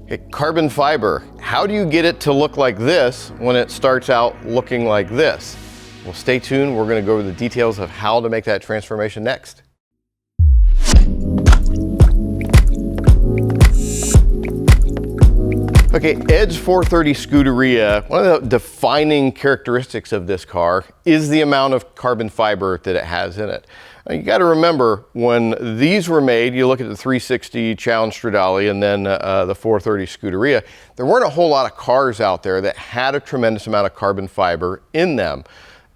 Okay, carbon fiber, how do you get it to look like this when it starts out looking like this? Well, stay tuned. We're going to go over the details of how to make that transformation next. Okay, ED's 430 Scuderia, one of the defining characteristics of this car is the amount of carbon fiber that it has in it. Now, you got to remember, when these were made, you look at the 360 Challenge Stradale and then the 430 Scuderia, there weren't a whole lot of cars out there that had a tremendous amount of carbon fiber in them.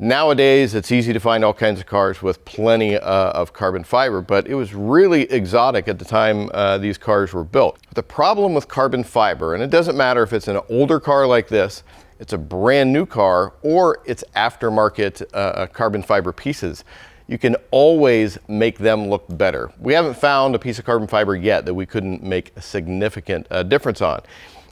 Nowadays, it's easy to find all kinds of cars with plenty of carbon fiber, but it was really exotic at the time these cars were built. The problem with carbon fiber, and it doesn't matter if it's an older car like this, it's a brand new car, or it's aftermarket carbon fiber pieces, you can always make them look better. We haven't found a piece of carbon fiber yet that we couldn't make a significant difference on.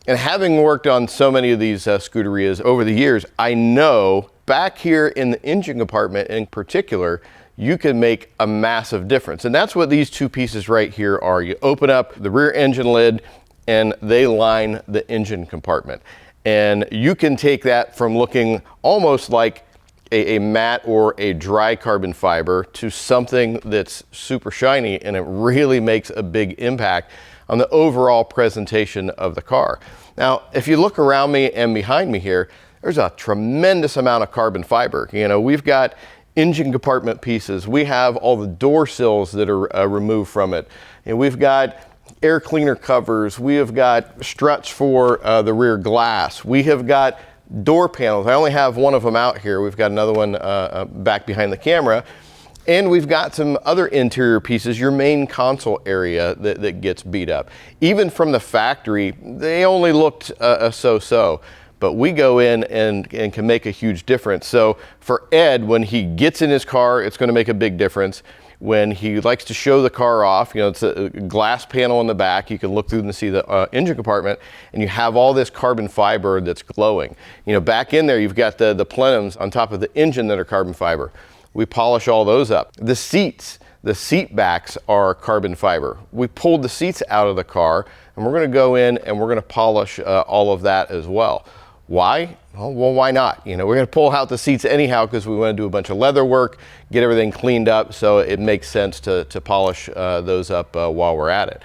And having worked on so many of these Scuderias over the years, I know back here in the engine compartment in particular, you can make a massive difference. And that's what these two pieces right here are. You open up the rear engine lid and they line the engine compartment. And you can take that from looking almost like a matte or a dry carbon fiber to something that's super shiny, and it really makes a big impact on the overall presentation of the car. Now, if you look around me and behind me here, there's a tremendous amount of carbon fiber. You know, we've got engine compartment pieces. We have all the door sills that are removed from it. And we've got air cleaner covers. We have got struts for the rear glass. We have got door panels. I only have one of them out here. We've got another one back behind the camera. And we've got some other interior pieces, your main console area that gets beat up. Even from the factory, they only looked so-so. But we go in and can make a huge difference. So for Ed, when he gets in his car, it's going to make a big difference. When he likes to show the car off, you know, it's a glass panel in the back. You can look through and see the engine compartment, and you have all this carbon fiber that's glowing. You know, back in there, you've got the plenums on top of the engine that are carbon fiber. We polish all those up. The seats, the seat backs are carbon fiber. We pulled the seats out of the car, and we're going to go in and we're going to polish all of that as well. Why? Well, why not? You know, we're going to pull out the seats anyhow because we want to do a bunch of leather work, get everything cleaned up, so it makes sense to polish those up while we're at it.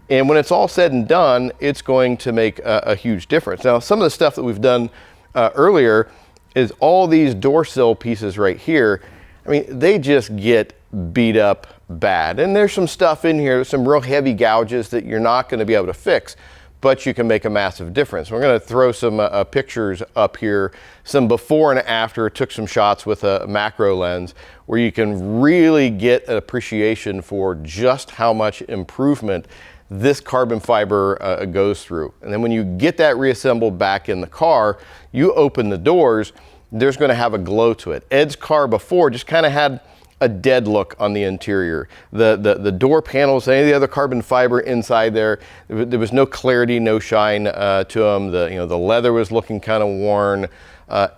And when it's all said and done, it's going to make a huge difference. Now, some of the stuff that we've done earlier is all these door sill pieces right here. I mean, they just get beat up bad. And there's some stuff in here, some real heavy gouges that you're not going to be able to fix, but you can make a massive difference. We're going to throw some pictures up here, some before and after. Took some shots with a macro lens where you can really get an appreciation for just how much improvement this carbon fiber goes through. And then when you get that reassembled back in the car, you open the doors, there's going to have a glow to it. Ed's car before just kind of had a dead look on the interior. The door panels, any of the other carbon fiber inside there was no clarity, no shine to them. The leather was looking kind of worn,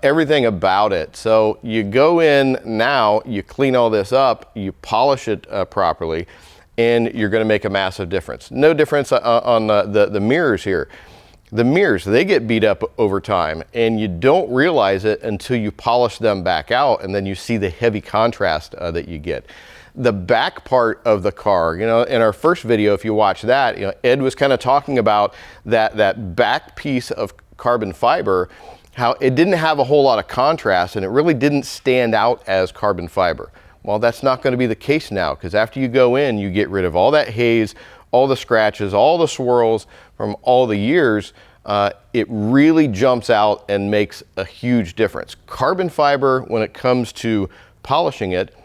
everything about it. So you go in now, you clean all this up, you polish it properly, and you're going to make a massive difference. No difference on the mirrors here. The mirrors, they get beat up over time, and you don't realize it until you polish them back out, and then you see the heavy contrast that you get. The back part of the car, you know, in our first video, if you watch that, you know, Ed was kind of talking about that back piece of carbon fiber, how it didn't have a whole lot of contrast, and it really didn't stand out as carbon fiber. Well, that's not going to be the case now, because after you go in, you get rid of all that haze, all the scratches, all the swirls from all the years. It really jumps out and makes a huge difference. Carbon fiber, when it comes to polishing it,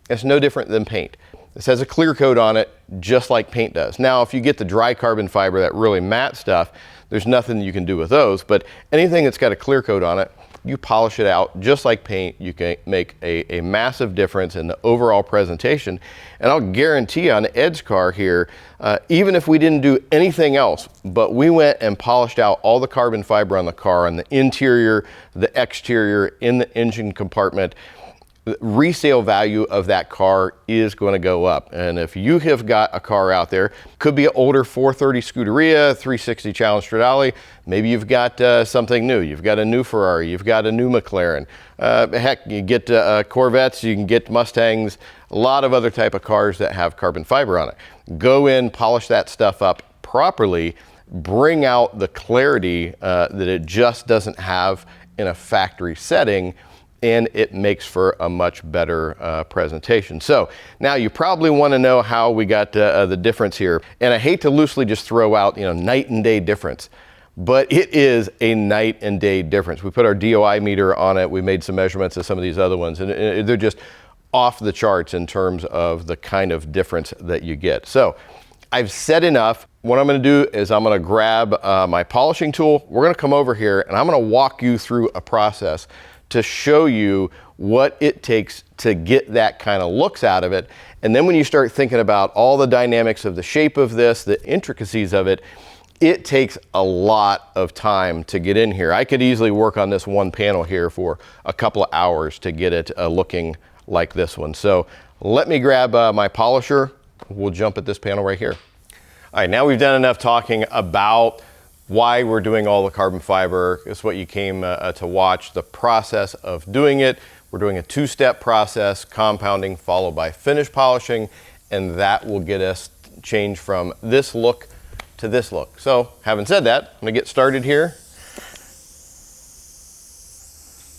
it's no different than paint. This has a clear coat on it, just like paint does. Now, if you get the dry carbon fiber, that really matte stuff, there's nothing you can do with those, but anything that's got a clear coat on it, you polish it out just like paint. You can make a massive difference in the overall presentation. And I'll guarantee on Ed's car here, even if we didn't do anything else, but we went and polished out all the carbon fiber on the car, on the interior, the exterior, in the engine compartment, the resale value of that car is going to go up. And if you have got a car out there, could be an older 430 Scuderia, 360 Challenge Stradale, maybe you've got something new. You've got a new Ferrari, you've got a new McLaren. Heck, you get Corvettes, you can get Mustangs, a lot of other type of cars that have carbon fiber on it. Go in, polish that stuff up properly, bring out the clarity that it just doesn't have in a factory setting, and it makes for a much better presentation. So now you probably want to know how we got the difference here. And I hate to loosely just throw out, night and day difference, but it is a night and day difference. We put our DOI meter on it. We made some measurements of some of these other ones, and they're just off the charts in terms of the kind of difference that you get. So I've said enough. What I'm going to do is I'm going to grab my polishing tool. We're going to come over here and I'm going to walk you through a process to show you what it takes to get that kind of looks out of it. And then when you start thinking about all the dynamics of the shape of this, the intricacies of it, it takes a lot of time to get in here. I could easily work on this one panel here for a couple of hours to get it looking like this one. So let me grab my polisher. We'll jump at this panel right here. All right, now we've done enough talking about why we're doing all the carbon fiber. It's what you came to watch, the process of doing it. We're doing a two-step process, compounding followed by finish polishing, and that will get us changed from this look to this look. So having said that, I'm gonna get started here.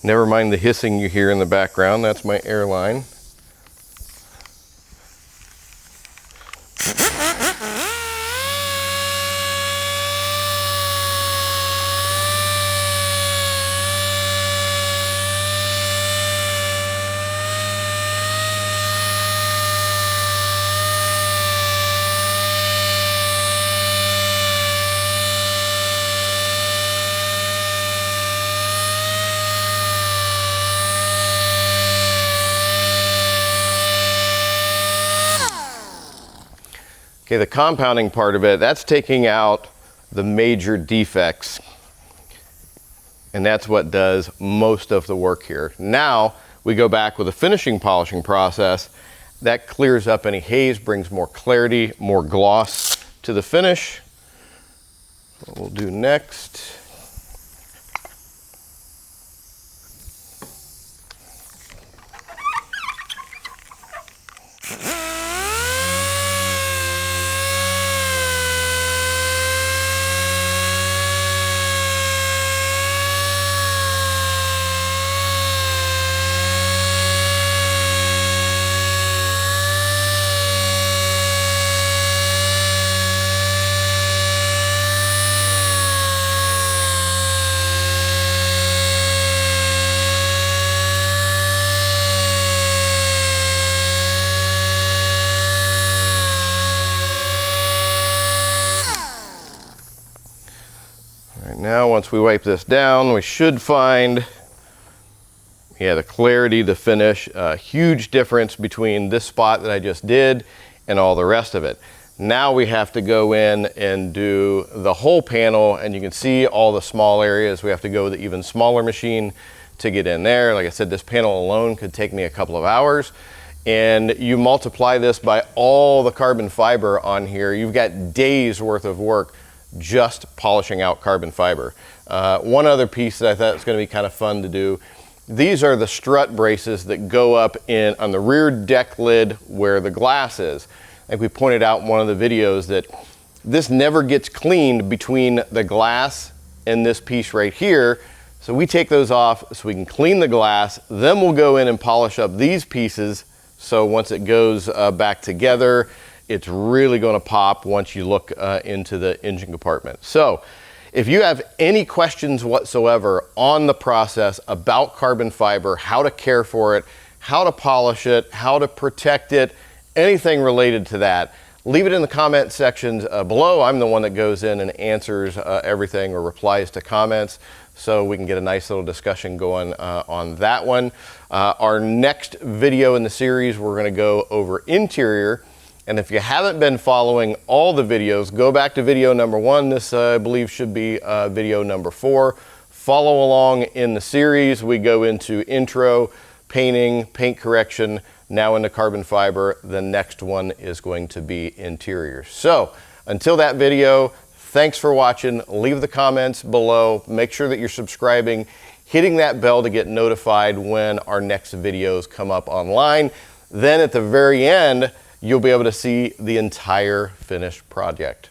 Never mind the hissing you hear in the background, that's my airline. Okay, the compounding part of it, that's taking out the major defects, and that's what does most of the work here. Now we go back with a finishing polishing process that clears up any haze, brings more clarity, more gloss to the finish. What we'll do next, now once we wipe this down, we should find, the clarity, the finish, a huge difference between this spot that I just did and all the rest of it. Now we have to go in and do the whole panel, and you can see all the small areas. We have to go with an even smaller machine to get in there. Like I said, this panel alone could take me a couple of hours. And you multiply this by all the carbon fiber on here, you've got days worth of work just polishing out carbon fiber. One other piece that I thought was going to be kind of fun to do, these are the strut braces that go up on the rear deck lid where the glass is. Like we pointed out in one of the videos, that this never gets cleaned between the glass and this piece right here. So we take those off so we can clean the glass, then we'll go in and polish up these pieces. So once it goes back together, it's really going to pop once you look into the engine compartment. So if you have any questions whatsoever on the process about carbon fiber, how to care for it, how to polish it, how to protect it, anything related to that, leave it in the comment sections below. I'm the one that goes in and answers everything or replies to comments, so we can get a nice little discussion going on that one. Our next video in the series, we're going to go over interior. And if you haven't been following all the videos, go back to video number 1. This, I believe, should be video number 4. Follow along in the series. We go into intro, painting, paint correction, now into carbon fiber. The next one is going to be interior. So until that video, thanks for watching. Leave the comments below. Make sure that you're subscribing, hitting that bell to get notified when our next videos come up online. Then at the very end, you'll be able to see the entire finished project.